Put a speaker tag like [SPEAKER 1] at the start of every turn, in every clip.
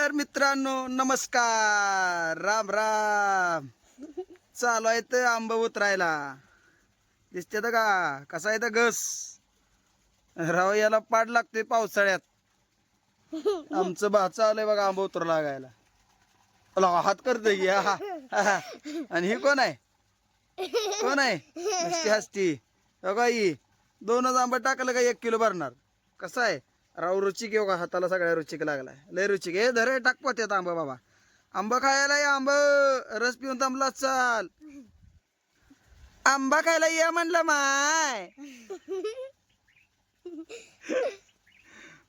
[SPEAKER 1] तर मित्रांनो नमस्कार, राम राम. चालू आहे तर आंबा उतरायला. दिसते का कसा आहे तर घस राव, याला पाड लागते पावसाळ्यात. आमचं भाचं आलंय बघा आंबा उतर लागायला. हात करतोय की आणि हे कोण आहे? कोण आहे? नुसती हसती बघा. ही 2च आंबा टाकलं का 1 किलो भरणार. कसं आहे राव? रुचिक येऊ का? हाताला सगळ्या रुचिक लागलाय. लय रुचिक हे. धरे टाकपात येत आंबा बाबा. आंबा खायला या. आंबा रस पिऊन थांबला चाल. आंबा खायला ये म्हणलं माय.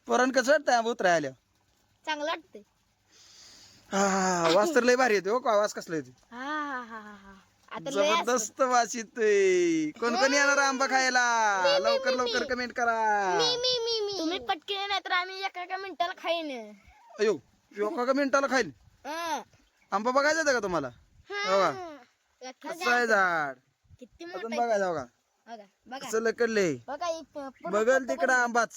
[SPEAKER 1] पोरण कसं वाटतंय आंबा उतराय आल्या?
[SPEAKER 2] चांगलं वाटतंय.
[SPEAKER 1] वास तर लय भारी येतो. हो का? वास कसला येतो?
[SPEAKER 2] आता लय असं.
[SPEAKER 1] जबरदस्त वास येतोय. कोण कोण येणार आंबा खायला? लवकर लवकर कमेंट करा.
[SPEAKER 2] तुम्ही पटकन नाही तर आम्ही एका मिनिटाला खाईन.
[SPEAKER 1] अयो, एका मिनिटाला खाईल आंबा. बघायचा होता का तुम्हाला? बघा कसं आहे झाड.
[SPEAKER 2] किती
[SPEAKER 1] अजून
[SPEAKER 2] मोठं
[SPEAKER 1] बघायचं बघा.
[SPEAKER 2] बघा बघा
[SPEAKER 1] कसं लकडले.
[SPEAKER 2] बघा
[SPEAKER 1] बघल तिकडं आंबाच.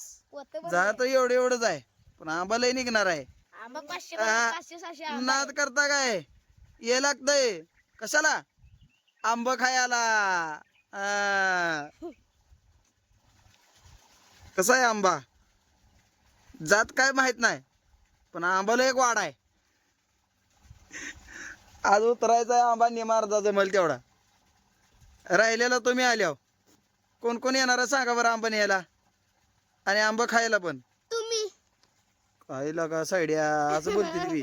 [SPEAKER 1] झाड तर एवढं एवढंच आहे, पण आंबा लय निघणार आहे.
[SPEAKER 2] आंबा 500
[SPEAKER 1] आ,
[SPEAKER 2] 500 आंबा
[SPEAKER 1] नाद करता काय? ये लागतंय कशाला? आंबा खायला. कसा आहे आंबा? जात काय माहित नाही, पण आंबाला एक वाढ आहे. आज उतरायचा आहे आंबा. निमारदा जमल तेवढा राहिलेला तुम्ही आल्यावर. कोण कोण येणार सांगा बरं आंबा न्यायला आणि आंबा खायला पण.
[SPEAKER 2] तुम्ही
[SPEAKER 1] खायला का साईड्या असं बोलते ती.